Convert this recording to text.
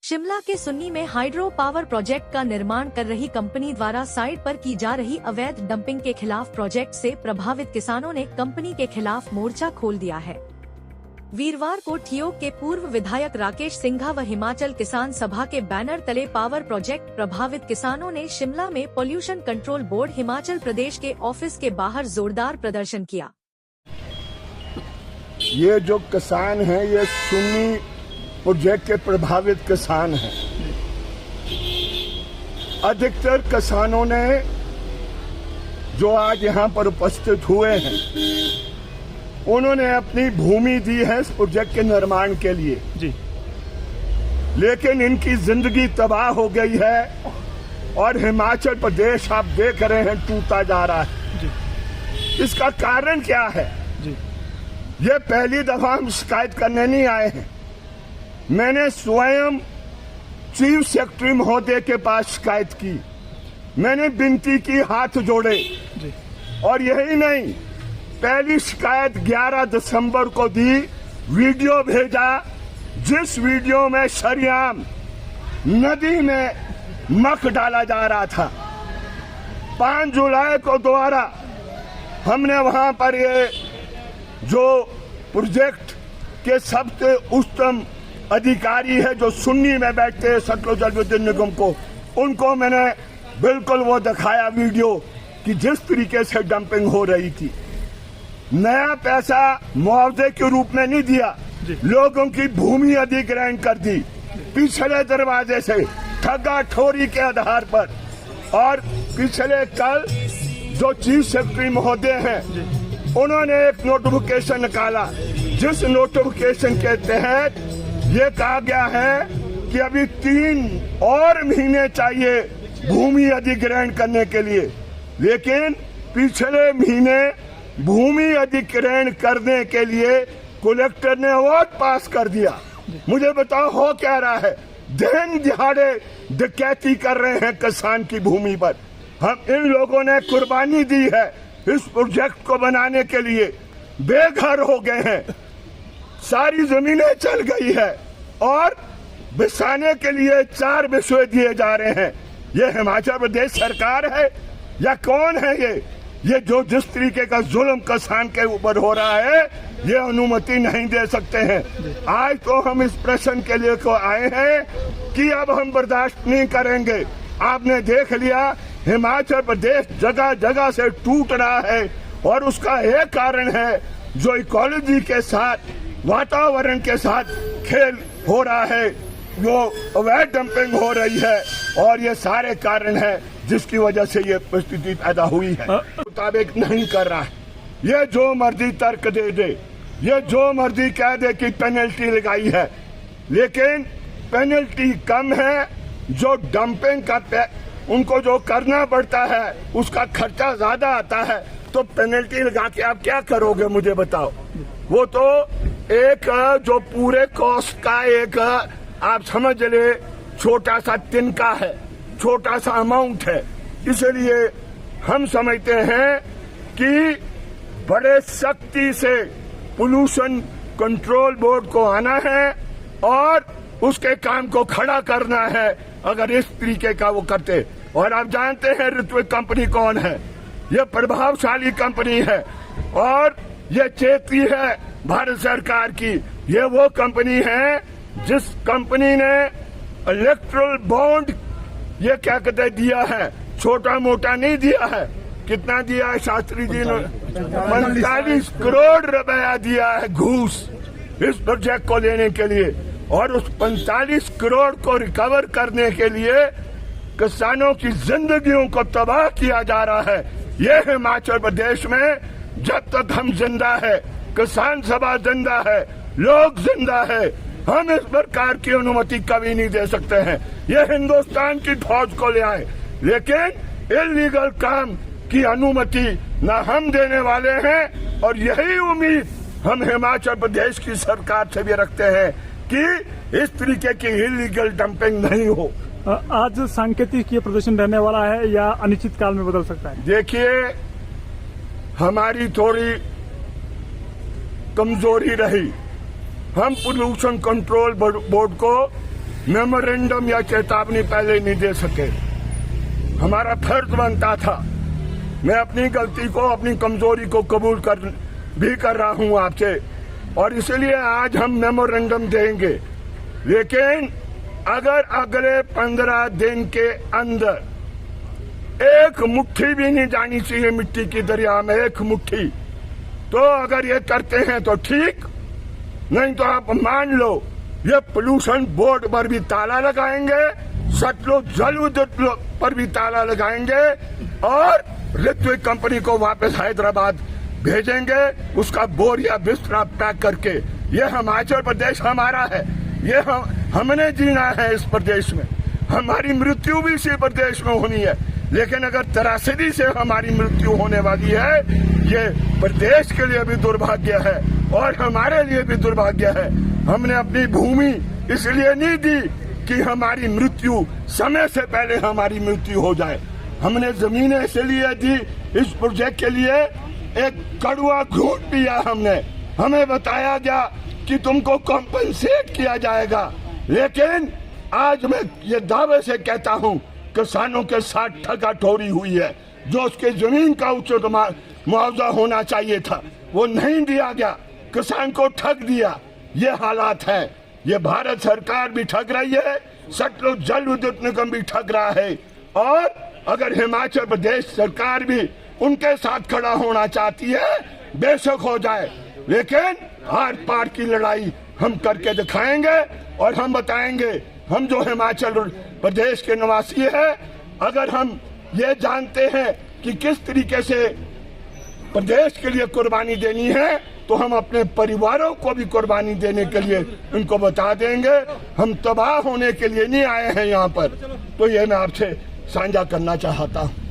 शिमला के सुन्नी में hydro power project का निर्माण कर रही कंपनी द्वारा साइट पर की जा रही अवैध डंपिंग के खिलाफ प्रोजेक्ट से प्रभावित किसानों ने कंपनी के खिलाफ मोर्चा खोल दिया है। वीरवार को ठियोग के पूर्व विधायक राकेश सिंघा व हिमाचल किसान सभा के बैनर तले पावर प्रोजेक्ट प्रभावित किसानों ने शिमला में pollution control board Himachal Pradesh के ऑफिस के बाहर जोरदार प्रदर्शन किया। ये जो किसान हैं ये सुन्नी प्रोजेक्ट के प्रभावित किसान हैं। अधिकतर किसानों ने जो आज यहाँ पर उपस्थित हुए हैं उन्होंने अपनी भूमि दी है इस प्रोजेक्ट के निर्माण के लिए जी, लेकिन इनकी जिंदगी तबाह हो गई है और हिमाचल प्रदेश आप देख रहे हैं टूटा जा रहा है जी। इसका कारण क्या है जी? ये पहली दफा हम शिकायत करने नहीं आए हैं। मैंने स्वयं चीफ सेक्रेटरी महोदय के पास शिकायत की, मैंने विनती की, हाथ जोड़े जी। और यही नहीं, पहली शिकायत 11 दिसंबर को दी, वीडियो भेजा जिस वीडियो में शरेआम नदी में मक डाला जा रहा था। 5 जुलाई को दोबारा हमने वहां पर ये जो प्रोजेक्ट के सबसे उच्चतम अधिकारी है जो सुन्नी में बैठते हैं सतलुज जल विद्युत निगम को, उनको मैंने बिल्कुल वो दिखाया वीडियो कि जिस तरीके से डंपिंग हो रही थी। नया पैसा मुआवजे के रूप में नहीं दिया, लोगों की भूमि अधिग्रहण कर दी पिछले दरवाजे से ठगा ठोरी के आधार पर। और पिछले कल जो चीफ सेक्रेटरी महोदय हैं उन्होंने एक नोटिफिकेशन निकाला जिस नोटिफिकेशन के तहत ये कहा गया है कि अभी 3 और महीने चाहिए भूमि अधिग्रहण करने के लिए, लेकिन पिछले महीने भूमि अधिग्रहण करने के लिए कलेक्टर ने वोट पास कर दिया। मुझे बताओ हो क्या रहा है? दिन दिहाड़े डकैती कर रहे हैं किसान की भूमि पर। हम इन लोगों ने कुर्बानी दी है इस प्रोजेक्ट को बनाने के लिए, बेघर हो गए हैं, सारी जमीनें चल गई है और बिसाने के लिए 4 बिस्वे दिए जा रहे हैं। ये हिमाचल प्रदेश सरकार है या कौन है ये जो जिस तरीके का जुल्म किसान के ऊपर हो रहा है ये अनुमति नहीं दे सकते हैं। आज तो हम इस प्रश्न के लिए को आए हैं कि अब हम बर्दाश्त नहीं करेंगे। आपने देख लिया हिमाचल प्रदेश जगह जगह से टूट रहा है और उसका एक कारण है जो इकोलॉजी के साथ, वातावरण के साथ खेल हो रहा है, जो अवैध डंपिंग हो रही है और ये सारे कारण है जिसकी वजह से ये परिस्थिति पैदा हुई है। मुताबिक नहीं कर रहा है, ये जो मर्जी तर्क दे दे, ये जो मर्जी कह दे कि पेनल्टी लगाई है, लेकिन पेनल्टी कम है। जो डंपिंग का उनको जो करना पड़ता है उसका खर्चा ज्यादा आता है, तो पेनल्टी लगा के आप क्या करोगे मुझे बताओ? वो तो एक जो पूरे कॉस्ट का एक आप समझ ले छोटा सा तिनका है, छोटा सा अमाउंट है। इसलिए हम समझते हैं कि बड़े सख्ती से पोल्यूशन कंट्रोल बोर्ड को आना है और उसके काम को खड़ा करना है अगर इस तरीके का वो करते। और आप जानते हैं ऋत्विक कंपनी कौन है? ये प्रभावशाली कंपनी है और ये चेती है भारत सरकार की। ये वो कंपनी है जिस कंपनी ने इलेक्ट्रल बॉन्ड ये क्या कहते दिया है, छोटा मोटा नहीं दिया है। कितना दिया है शास्त्री जी ने? 45 करोड़ रुपया दिया है घूस इस प्रोजेक्ट को लेने के लिए। और उस 45 करोड़ को रिकवर करने के लिए किसानों की जिंदगियों को तबाह किया जा रहा है। ये हिमाचल प्रदेश में जब तक हम जिंदा है, किसान सभा जिंदा है, लोग जिंदा है, हम इस प्रकार की अनुमति कभी नहीं दे सकते हैं। ये हिंदुस्तान की फौज को ले आए, लेकिन इलीगल काम की अनुमति न हम देने वाले हैं। और यही उम्मीद हम हिमाचल प्रदेश की सरकार से भी रखते हैं कि इस तरीके की इलीगल डंपिंग नहीं हो। आज सांकेतिक ये प्रदर्शन रहने वाला है या अनिश्चित काल में बदल सकता है? देखिए, हमारी थोड़ी कमजोरी रही, हम पोल्यूशन कंट्रोल बोर्ड को मेमोरेंडम या चेतावनी पहले नहीं दे सके। हमारा फर्ज बनता था। मैं अपनी गलती को, अपनी कमजोरी को कबूल कर रहा हूं आपसे, और इसलिए आज हम मेमोरेंडम देंगे। लेकिन अगर अगले 15 दिन के अंदर एक मुट्ठी भी नहीं जानी चाहिए मिट्टी की दरिया में, एक मुट्ठी, तो अगर ये करते हैं तो ठीक, नहीं तो आप मान लो ये पोल्यूशन बोर्ड पर भी ताला लगाएंगे, सतलुज जल विद्युत पर भी ताला लगाएंगे, और ऋत्विक कंपनी को वापस हैदराबाद भेजेंगे, उसका बोरिया बिस्तरा पैक करके। ये हिमाचल प्रदेश हमारा है, ये हमने जीना है इस प्रदेश में, हमारी मृत्यु भी इसी प्रदेश में होनी है। लेकिन अगर त्रासदी से हमारी मृत्यु होने वाली है, ये प्रदेश के लिए भी दुर्भाग्य है और हमारे लिए भी दुर्भाग्य है। हमने अपनी भूमि इसलिए नहीं दी कि हमारी मृत्यु, समय से पहले हमारी मृत्यु हो जाए। हमने जमीनें इसलिए दी इस प्रोजेक्ट के लिए, एक कड़वा घूंट पिया हमने, हमें बताया गया कि तुमको कॉम्पनसेट किया जाएगा, लेकिन आज मैं ये दावे से कहता हूं किसानों के साथ ठगाठोरी हुई है। जो उसके जमीन का उचित मुआवजा होना चाहिए था वो नहीं दिया गया, किसान को ठग दिया। ये हालात है, ये भारत सरकार भी ठग रही है, सतलुज जल विद्युत निगम भी ठग रहा है, और अगर हिमाचल प्रदेश सरकार भी उनके साथ खड़ा होना चाहती है, बेशक हो जाए, लेकिन आर पार की लड़ाई हम करके दिखाएंगे। और हम बताएंगे, हम जो हिमाचल प्रदेश के निवासी है, अगर हम ये जानते हैं कि किस तरीके से प्रदेश के लिए कुर्बानी देनी है, तो हम अपने परिवारों को भी कुर्बानी देने के लिए उनको बता देंगे। हम तबाह होने के लिए नहीं आए हैं यहाँ पर। तो ये मैं आपसे साझा करना चाहता हूँ।